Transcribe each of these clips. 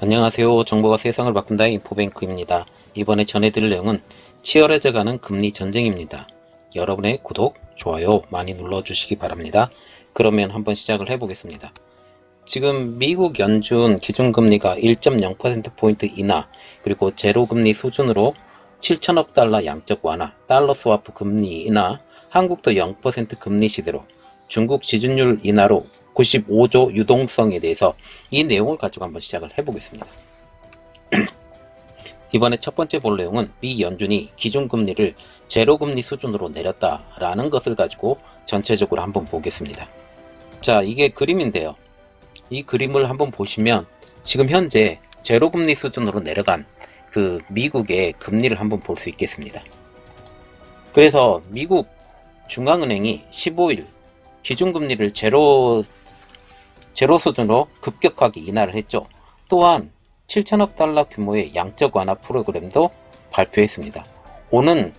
안녕하세요. 정보가 세상을 바꾼다 인포뱅크입니다. 이번에 전해드릴 내용은 치열해져가는 금리 전쟁입니다. 여러분의 구독, 좋아요 많이 눌러주시기 바랍니다. 그러면 한번 시작을 해보겠습니다. 지금 미국 연준 기준금리가 1.0%포인트 인하, 그리고 제로금리 수준으로 7천억 달러 양적 완화, 달러 스와프 금리 인하, 한국도 0% 금리 시대로, 중국 지준율 인하로 95조 유동성에 대해서 이 내용을 가지고 한번 시작을 해보겠습니다. 이번에 첫 번째 볼 내용은 미 연준이 기준금리를 제로금리 수준으로 내렸다라는 것을 가지고 전체적으로 한번 보겠습니다. 자, 이게 그림인데요. 이 그림을 한번 보시면 지금 현재 제로금리 수준으로 내려간 그 미국의 금리를 한번 볼 수 있겠습니다. 그래서 미국 중앙은행이 15일 기준금리를 제로 수준으로 급격하게 인하를 했죠. 또한 7천억 달러 규모의 양적 완화 프로그램도 발표했습니다. 오는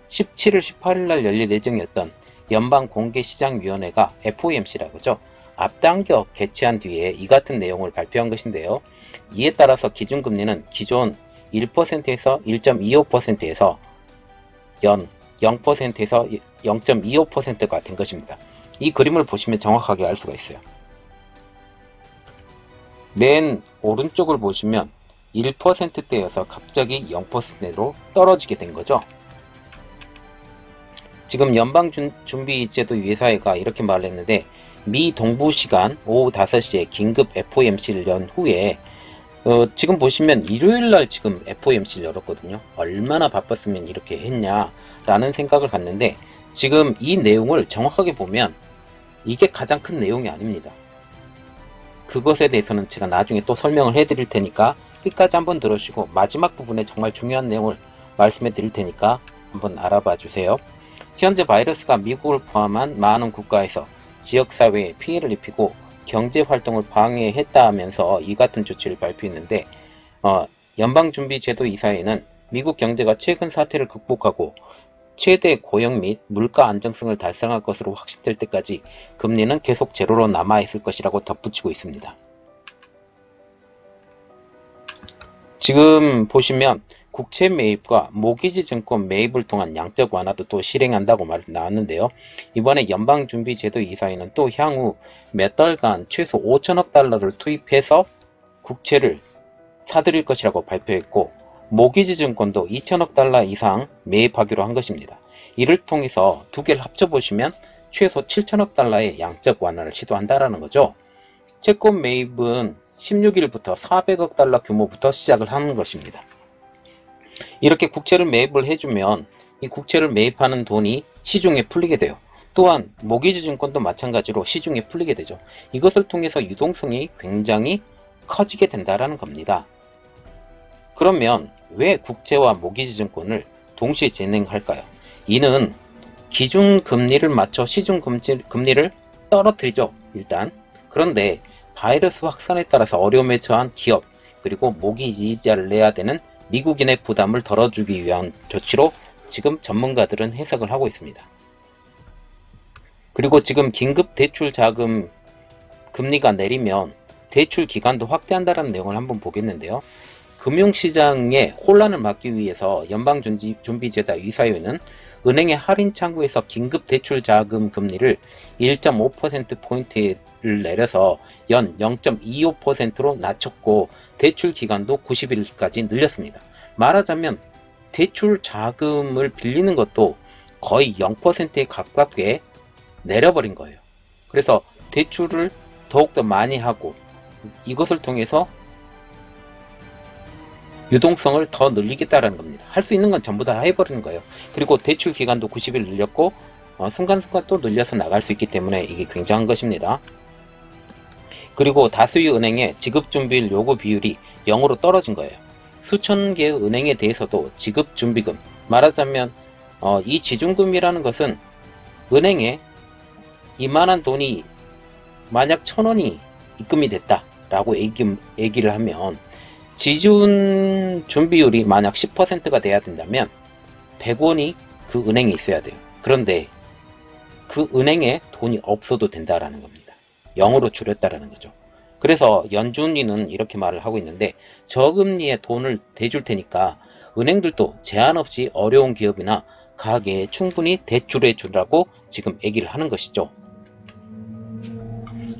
17일, 18일 날 열릴 예정이었던 연방공개시장위원회가 FOMC라고 하죠. 앞당겨 개최한 뒤에 이 같은 내용을 발표한 것인데요. 이에 따라서 기준금리는 기존 1%에서 1.25%에서 연 0%에서 0.25%가 된 것입니다. 이 그림을 보시면 정확하게 알 수가 있어요. 맨 오른쪽을 보시면 1%대여서 갑자기 0%로 떨어지게 된 거죠. 지금 연방준비제도위원회가 이렇게 말을 했는데, 미 동부시간 오후 5시에 긴급 FOMC를 연 후에 지금 보시면 일요일날 지금 FOMC를 열었거든요. 얼마나 바빴으면 이렇게 했냐라는 생각을 갖는데, 지금 이 내용을 정확하게 보면 이게 가장 큰 내용이 아닙니다. 그것에 대해서는 제가 나중에 또 설명을 해드릴 테니까 끝까지 한번 들으시고 마지막 부분에 정말 중요한 내용을 말씀해 드릴 테니까 한번 알아봐 주세요. 현재 바이러스가 미국을 포함한 많은 국가에서 지역사회에 피해를 입히고 경제활동을 방해했다면서 이 같은 조치를 발표했는데, 연방준비제도이사회는 미국 경제가 최근 사태를 극복하고 최대 고용 및 물가 안정성을 달성할 것으로 확신될 때까지 금리는 계속 제로로 남아있을 것이라고 덧붙이고 있습니다. 지금 보시면 국채 매입과 모기지 증권 매입을 통한 양적 완화도 또 실행한다고 나왔는데요. 이번에 연방준비제도이사회는 또 향후 몇 달간 최소 5천억 달러를 투입해서 국채를 사들일 것이라고 발표했고, 모기지 증권도 2천억 달러 이상 매입하기로 한 것입니다. 이를 통해서 두 개를 합쳐보시면 최소 7천억 달러의 양적 완화를 시도한다라는 거죠. 채권 매입은 16일부터 400억 달러 규모부터 시작을 하는 것입니다. 이렇게 국채를 매입을 해주면 이 국채를 매입하는 돈이 시중에 풀리게 돼요. 또한 모기지 증권도 마찬가지로 시중에 풀리게 되죠. 이것을 통해서 유동성이 굉장히 커지게 된다라는 겁니다. 그러면 왜 국채와 모기지 증권을 동시에 진행할까요? 이는 기준금리를 맞춰 시중금리를 떨어뜨리죠, 일단. 그런데 바이러스 확산에 따라서 어려움에 처한 기업, 그리고 모기지 이자를 내야 되는 미국인의 부담을 덜어주기 위한 조치로 지금 전문가들은 해석을 하고 있습니다. 그리고 지금 긴급 대출 자금 금리가 내리면 대출 기간도 확대한다는 내용을 한번 보겠는데요. 금융시장의 혼란을 막기 위해서 연방준비제도이사회는 은행의 할인 창구에서 긴급 대출 자금 금리를 1.5%포인트를 내려서 연 0.25%로 낮췄고, 대출 기간도 90일까지 늘렸습니다. 말하자면 대출 자금을 빌리는 것도 거의 0%에 가깝게 내려버린 거예요. 그래서 대출을 더욱더 많이 하고 이것을 통해서 유동성을 더 늘리겠다라는 겁니다. 할 수 있는 건 전부 다 해버리는 거예요. 그리고 대출 기간도 90일 늘렸고 순간순간 또 늘려서 나갈 수 있기 때문에 이게 굉장한 것입니다. 그리고 다수의 은행의 지급준비율 요구 비율이 0으로 떨어진 거예요. 수천 개의 은행에 대해서도 지급준비금, 말하자면 이 지준금이라는 것은 은행에 이만한 돈이 만약 1,000원이 입금이 됐다라고 얘기를 하면 지준 준비율이 만약 10%가 돼야 된다면 100원이 그 은행에 있어야 돼요. 그런데 그 은행에 돈이 없어도 된다라는 겁니다. 0으로 줄였다라는 거죠. 그래서 연준이는 이렇게 말을 하고 있는데 저금리에 돈을 대줄 테니까 은행들도 제한 없이 어려운 기업이나 가게에 충분히 대출해 주라고 지금 얘기를 하는 것이죠.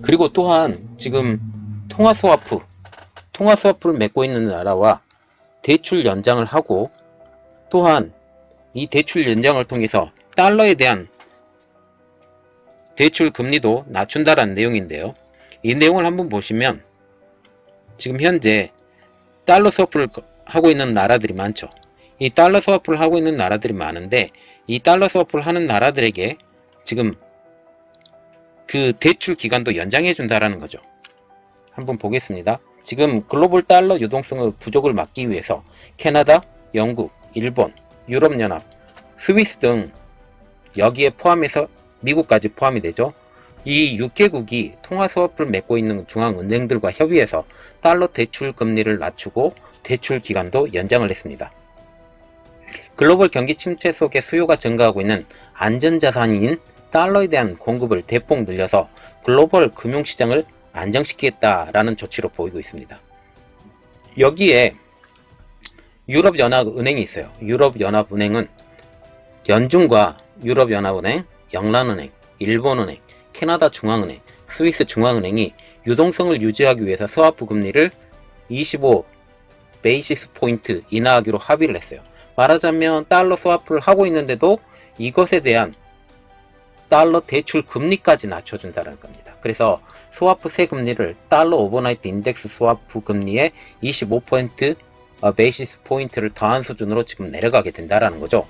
그리고 또한 지금 통화스와프를 맺고 있는 나라와 대출 연장을 하고 또한 이 대출 연장을 통해서 달러에 대한 대출 금리도 낮춘다라는 내용인데요. 이 내용을 한번 보시면 지금 현재 달러 스와프를 하고 있는 나라들이 많죠. 이 달러 스와프를 하고 있는 나라들이 많은데 이 달러 스와프를 하는 나라들에게 지금 그 대출 기간도 연장해 준다라는 거죠. 한번 보겠습니다. 지금 글로벌 달러 유동성의 부족을 막기 위해서 캐나다, 영국, 일본, 유럽연합, 스위스 등 여기에 포함해서 미국까지 포함이 되죠. 이 6개국이 통화스와프를 맺고 있는 중앙은행들과 협의해서 달러 대출 금리를 낮추고 대출 기간도 연장을 했습니다. 글로벌 경기 침체 속에 수요가 증가하고 있는 안전자산인 달러에 대한 공급을 대폭 늘려서 글로벌 금융시장을 안정시키겠다라는 조치로 보이고 있습니다. 여기에 유럽연합은행이 있어요. 유럽연합은행은 연준과 유럽연합은행, 영란은행, 일본은행, 캐나다 중앙은행, 스위스 중앙은행이 유동성을 유지하기 위해서 스와프 금리를 25 베이시스 포인트 인하하기로 합의를 했어요. 말하자면 달러 스와프를 하고 있는데도 이것에 대한 달러 대출 금리까지 낮춰준다는 겁니다. 그래서 스와프 세 금리를 달러 오버나이트 인덱스 스와프 금리에 25% 베이시스 포인트를 더한 수준으로 지금 내려가게 된다라는 거죠.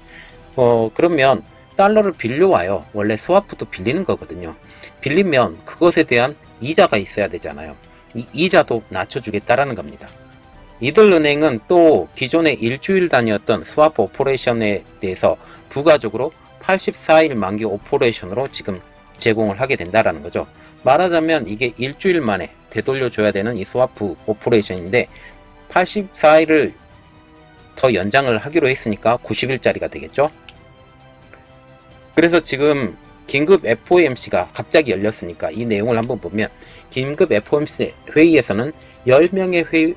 그러면 달러를 빌려와요. 원래 스와프도 빌리는 거거든요. 빌리면 그것에 대한 이자가 있어야 되잖아요. 이 이자도 낮춰주겠다라는 겁니다. 이들은행은 또 기존의 일주일 단위였던 스와프 오퍼레이션에 대해서 부가적으로 84일 만기 오퍼레이션으로 지금 제공을 하게 된다라는 거죠. 말하자면 이게 일주일 만에 되돌려줘야 되는 이 스와프 오퍼레이션인데 84일을 더 연장을 하기로 했으니까 90일짜리가 되겠죠. 그래서 지금 긴급 FOMC가 갑자기 열렸으니까 이 내용을 한번 보면 긴급 FOMC 회의에서는 10명의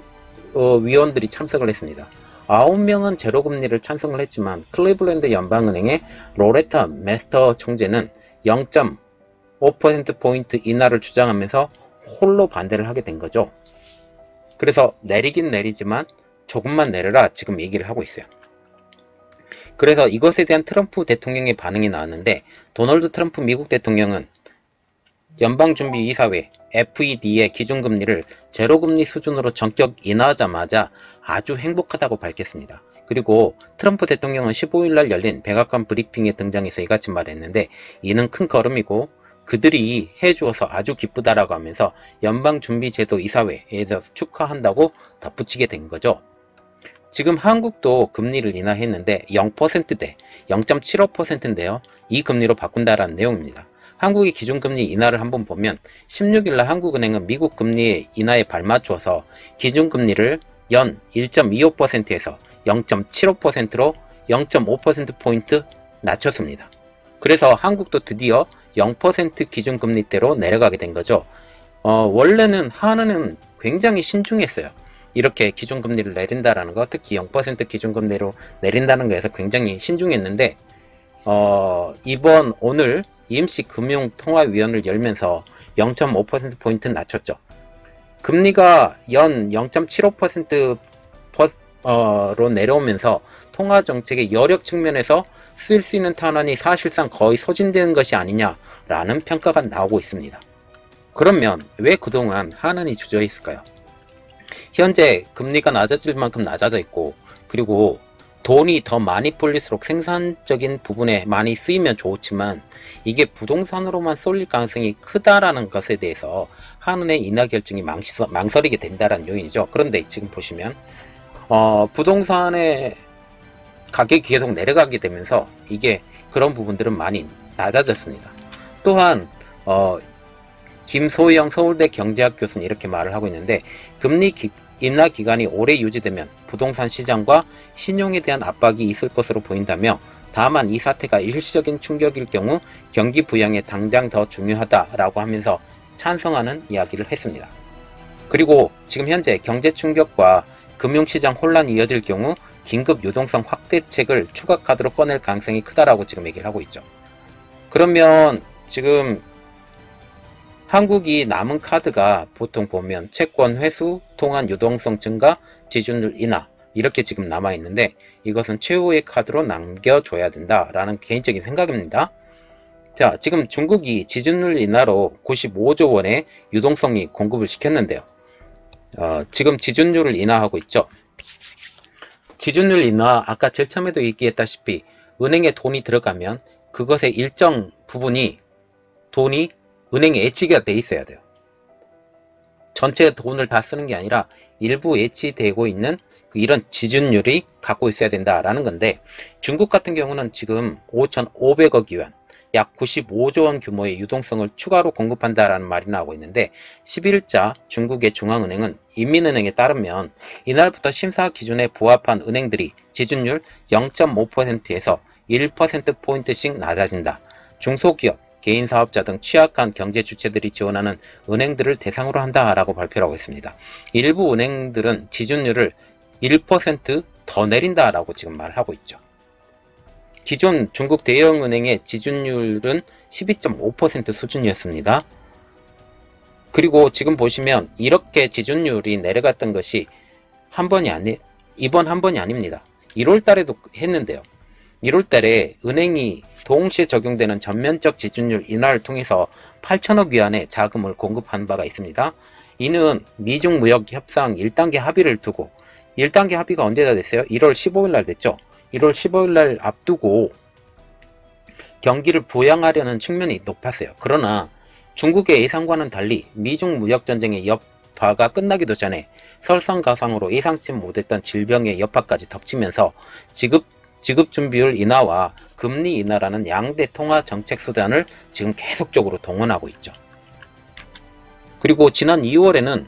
위원들이 참석을 했습니다. 9명은 제로금리를 찬성을 했지만 클리블랜드 연방은행의 로레타 메스터 총재는 0.5%포인트 인하를 주장하면서 홀로 반대를 하게 된 거죠. 그래서 내리긴 내리지만 조금만 내려라 지금 얘기를 하고 있어요. 그래서 이것에 대한 트럼프 대통령의 반응이 나왔는데 도널드 트럼프 미국 대통령은 연방준비이사회 FED의 기준금리를 제로금리 수준으로 전격 인하하자마자 아주 행복하다고 밝혔습니다. 그리고 트럼프 대통령은 15일날 열린 백악관 브리핑에 등장해서 이같이 말했는데 이는 큰 걸음이고 그들이 해주어서 아주 기쁘다라고 하면서 연방준비제도 이사회에서 축하한다고 덧붙이게 된 거죠. 지금 한국도 금리를 인하했는데 0%대 0.75%인데요. 이 금리로 바꾼다라는 내용입니다. 한국의 기준금리 인하를 한번 보면 16일날 한국은행은 미국 금리 인하에 발맞추어서 기준금리를 연 1.25%에서 0.75%로 0.5%포인트 낮췄습니다. 그래서 한국도 드디어 0% 기준금리대로 내려가게 된 거죠. 원래는 한은은 굉장히 신중했어요. 이렇게 기준금리를 내린다라는 거, 특히 0% 기준금리로 내린다는 거에서 굉장히 신중했는데 오늘 임시금융통화위원회를 열면서 0.5%포인트 낮췄죠. 금리가 연 0.75%로 내려오면서 통화정책의 여력 측면에서 쓸 수 있는 탄환이 사실상 거의 소진되는 것이 아니냐라는 평가가 나오고 있습니다. 그러면 왜 그동안 한은이 주저했을까요? 현재 금리가 낮아질 만큼 낮아져 있고 그리고 돈이 더 많이 풀릴수록 생산적인 부분에 많이 쓰이면 좋지만 이게 부동산으로만 쏠릴 가능성이 크다라는 것에 대해서 한은의 인하 결정이 망설이게 된다는 요인이죠. 그런데 지금 보시면 부동산의 가격이 계속 내려가게 되면서 이게 그런 부분들은 많이 낮아졌습니다. 또한 김소영 서울대 경제학 교수는 이렇게 말을 하고 있는데 금리 인하 기간이 오래 유지되면 부동산 시장과 신용에 대한 압박이 있을 것으로 보인다며 다만 이 사태가 일시적인 충격일 경우 경기 부양에 당장 더 중요하다라고 하면서 찬성하는 이야기를 했습니다. 그리고 지금 현재 경제 충격과 금융시장 혼란이 이어질 경우 긴급 유동성 확대책을 추가 카드로 꺼낼 가능성이 크다라고 지금 얘기를 하고 있죠. 그러면 지금 한국이 남은 카드가 보통 보면 채권 회수, 통한 유동성 증가, 지준율 인하 이렇게 지금 남아있는데 이것은 최후의 카드로 남겨줘야 된다라는 개인적인 생각입니다. 자, 지금 중국이 지준율 인하로 95조 원의 유동성이 공급을 시켰는데요. 지금 지준율을 인하하고 있죠. 지준율 인하, 아까 제일 처음에도 얘기했다시피 은행에 돈이 들어가면 그것의 일정 부분이 돈이 은행에 예치가 돼 있어야 돼요. 전체 돈을 다 쓰는 게 아니라 일부 예치되고 있는 이런 지준율이 갖고 있어야 된다라는 건데, 중국 같은 경우는 지금 5,500억 위안, 약 95조 원 규모의 유동성을 추가로 공급한다라는 말이 나오고 있는데, 10일자 중국의 중앙은행은 인민은행에 따르면 이날부터 심사 기준에 부합한 은행들이 지준율 0.5%에서 1%포인트씩 낮아진다. 중소기업, 개인사업자 등 취약한 경제 주체들이 지원하는 은행들을 대상으로 한다라고 발표를 하고 있습니다. 일부 은행들은 지준율을 1% 더 내린다라고 지금 말하고 있죠. 기존 중국 대형은행의 지준율은 12.5% 수준이었습니다. 그리고 지금 보시면 이렇게 지준율이 내려갔던 것이 이번 한 번이 아닙니다. 1월 달에도 했는데요. 1월 달에 은행이 동시에 적용되는 전면적 지준율 인하를 통해서 8천억 위안의 자금을 공급한 바가 있습니다. 이는 미중 무역 협상 1단계 합의를 두고, 1단계 합의가 언제가 됐어요? 1월 15일 날 됐죠. 1월 15일 날 앞두고 경기를 부양하려는 측면이 높았어요. 그러나 중국의 예상과는 달리 미중 무역전쟁의 여파가 끝나기도 전에 설상가상으로 예상치 못했던 질병의 여파까지 덮치면서 지급준비율 인하와 금리 인하라는 양대 통화 정책 수단을 지금 계속적으로 동원하고 있죠. 그리고 지난 2월에는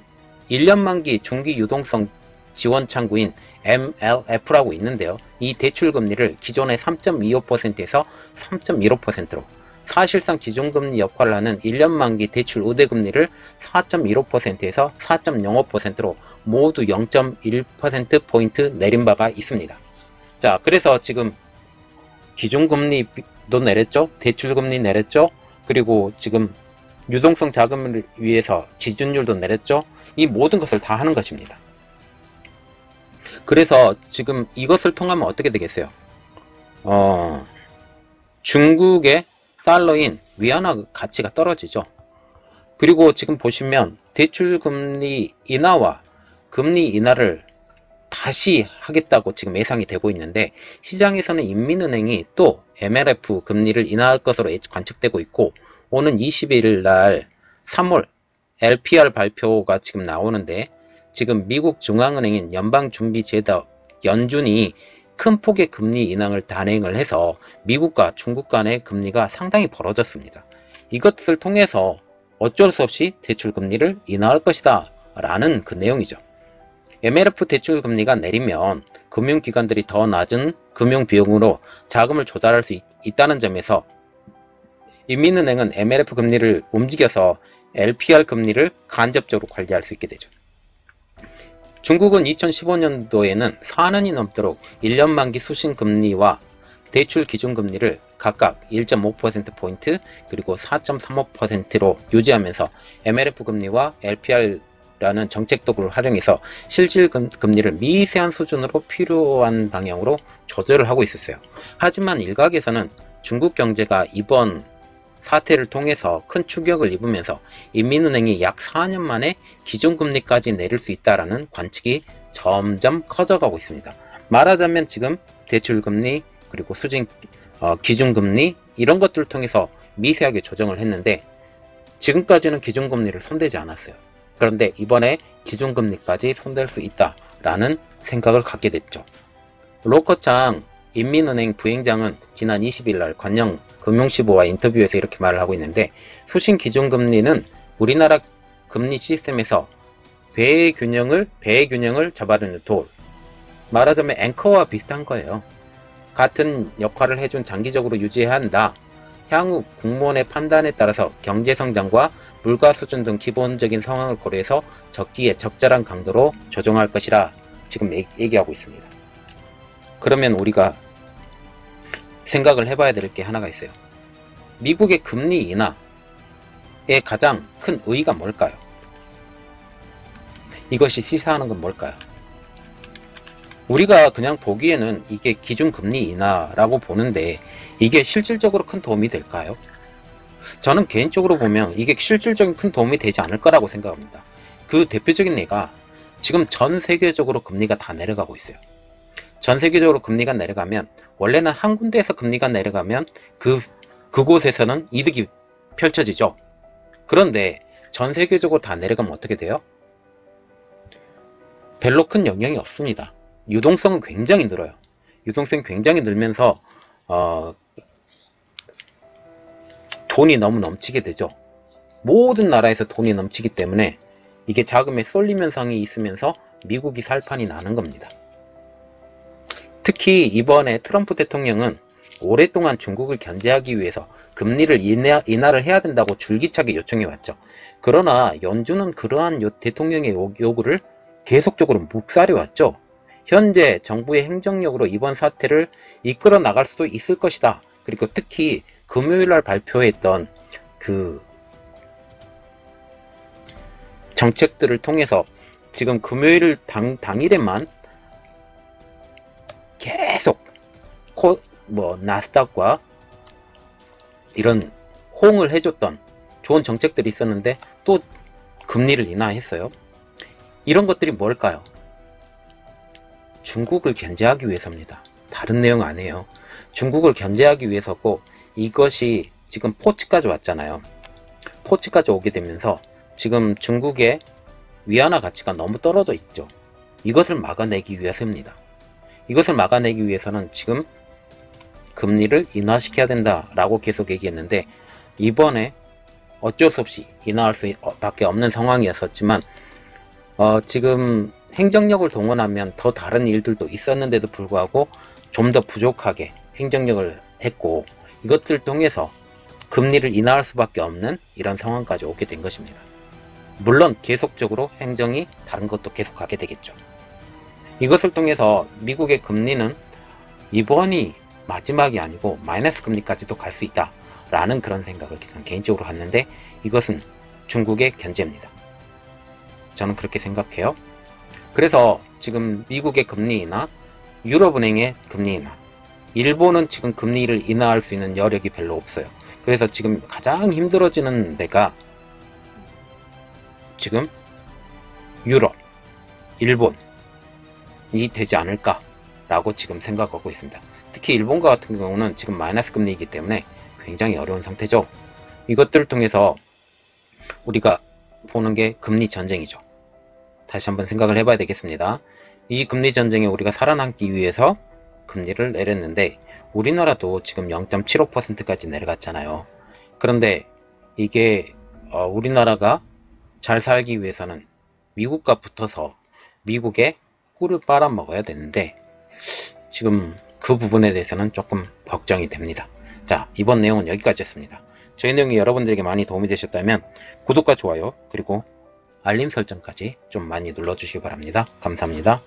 1년 만기 중기 유동성 지원 창구인 MLF라고 있는데요. 이 대출금리를 기존의 3.25%에서 3.15%로, 사실상 기준금리 역할을 하는 1년 만기 대출 우대금리를 4.15%에서 4.05%로 모두 0.1%포인트 내린 바가 있습니다. 자, 그래서 지금 기준금리도 내렸죠. 대출금리 내렸죠. 그리고 지금 유동성 자금을 위해서 지준율도 내렸죠. 이 모든 것을 다 하는 것입니다. 그래서 지금 이것을 통하면 어떻게 되겠어요? 중국의 달러인 위안화 가치가 떨어지죠. 그리고 지금 보시면 대출금리 인하와 금리 인하를 다시 하겠다고 지금 예상이 되고 있는데, 시장에서는 인민은행이 또 MLF 금리를 인하할 것으로 관측되고 있고, 오는 21일 날 3월 LPR 발표가 지금 나오는데, 지금 미국 중앙은행인 연방준비제도 연준이 큰 폭의 금리 인하를 단행을 해서 미국과 중국 간의 금리가 상당히 벌어졌습니다. 이것을 통해서 어쩔 수 없이 대출금리를 인하할 것이다 라는 그 내용이죠. MLF 대출금리가 내리면 금융기관들이 더 낮은 금융비용으로 자금을 조달할 수 있다는 점에서 인민은행은 MLF 금리를 움직여서 LPR 금리를 간접적으로 관리할 수 있게 되죠. 중국은 2015년도에는 4년이 넘도록 1년 만기 수신금리와 대출 기준금리를 각각 1.5%포인트 그리고 4.35%로 유지하면서 MLF 금리와 LPR라는 정책 도구를 활용해서 실질 금리를 미세한 수준으로 필요한 방향으로 조절을 하고 있었어요. 하지만 일각에서는 중국 경제가 이번 사태를 통해서 큰 충격을 입으면서 인민은행이 약 4년 만에 기준금리까지 내릴 수 있다는 관측이 점점 커져가고 있습니다. 말하자면 지금 대출금리 그리고 기준금리 이런 것들을 통해서 미세하게 조정을 했는데, 지금까지는 기준금리를 손대지 않았어요. 그런데 이번에 기준금리까지 손댈 수 있다라는 생각을 갖게 됐죠. 로커창 인민은행 부행장은 지난 20일 날 관영 금융시보와 인터뷰에서 이렇게 말을 하고 있는데, 수신 기준금리는 우리나라 금리 시스템에서 배의 균형을 잡아주는 돌, 말하자면 앵커와 비슷한 거예요. 같은 역할을 해준 장기적으로 유지해야 한다. 향후 국무원의 판단에 따라서 경제성장과 물가 수준 등 기본적인 상황을 고려해서 적기에 적절한 강도로 조정할 것이라 지금 얘기하고 있습니다. 그러면 우리가 생각을 해봐야 될 게 하나가 있어요. 미국의 금리 인하의 가장 큰 의의가 뭘까요? 이것이 시사하는 건 뭘까요? 우리가 그냥 보기에는 이게 기준금리 인하라고 보는데 이게 실질적으로 큰 도움이 될까요? 저는 개인적으로 보면 이게 실질적인 큰 도움이 되지 않을 거라고 생각합니다. 그 대표적인 예가 지금 전 세계적으로 금리가 다 내려가고 있어요. 전 세계적으로 금리가 내려가면 원래는 한 군데에서 금리가 내려가면 그곳에서는 이득이 펼쳐지죠. 그런데 전 세계적으로 다 내려가면 어떻게 돼요? 별로 큰 영향이 없습니다. 유동성은 굉장히 늘어요. 유동성이 굉장히 늘면서 돈이 너무 넘치게 되죠. 모든 나라에서 돈이 넘치기 때문에 이게 자금의 쏠림 현상이 있으면서 미국이 살판이 나는 겁니다. 특히 이번에 트럼프 대통령은 오랫동안 중국을 견제하기 위해서 금리를 인하를 해야 된다고 줄기차게 요청해 왔죠. 그러나 연준은 그러한 대통령의 요구를 계속적으로 묵살해 왔죠. 현재 정부의 행정력으로 이번 사태를 이끌어 나갈 수도 있을 것이다. 그리고 특히 금요일날 발표했던 그 정책들을 통해서 지금 금요일 당일에만 계속 나스닥과 이런 호응을 해줬던 좋은 정책들이 있었는데 또 금리를 인하했어요. 이런 것들이 뭘까요? 중국을 견제하기 위해서입니다. 다른 내용 아니에요. 중국을 견제하기 위해서고 이것이 지금 포치까지 왔잖아요. 포치까지 오게 되면서 지금 중국의 위안화 가치가 너무 떨어져 있죠. 이것을 막아내기 위해서입니다. 이것을 막아내기 위해서는 지금 금리를 인하시켜야 된다라고 계속 얘기했는데 이번에 어쩔 수 없이 인하할 수밖에 없는 상황이었었지만 지금 행정력을 동원하면 더 다른 일들도 있었는데도 불구하고 좀 더 부족하게 행정력을 했고 이것들을 통해서 금리를 인하할 수밖에 없는 이런 상황까지 오게 된 것입니다. 물론 계속적으로 행정이 다른 것도 계속 가게 되겠죠. 이것을 통해서 미국의 금리는 이번이 마지막이 아니고 마이너스 금리까지도 갈 수 있다 라는 그런 생각을 저는 개인적으로 갖는데 이것은 중국의 견제입니다. 저는 그렇게 생각해요. 그래서 지금 미국의 금리 인하, 유럽은행의 금리 인하, 일본은 지금 금리를 인하할 수 있는 여력이 별로 없어요. 그래서 지금 가장 힘들어지는 데가 지금 유럽, 일본이 되지 않을까 라고 지금 생각하고 있습니다. 특히 일본과 같은 경우는 지금 마이너스 금리이기 때문에 굉장히 어려운 상태죠. 이것들을 통해서 우리가 보는 게 금리 전쟁이죠. 다시 한번 생각을 해봐야 되겠습니다. 이 금리 전쟁에 우리가 살아남기 위해서 금리를 내렸는데 우리나라도 지금 0.75%까지 내려갔잖아요. 그런데 이게 우리나라가 잘 살기 위해서는 미국과 붙어서 미국의 꿀을 빨아먹어야 되는데 지금 그 부분에 대해서는 조금 걱정이 됩니다. 자, 이번 내용은 여기까지였습니다. 저희 내용이 여러분들에게 많이 도움이 되셨다면 구독과 좋아요 그리고 알림 설정까지 좀 많이 눌러주시기 바랍니다. 감사합니다.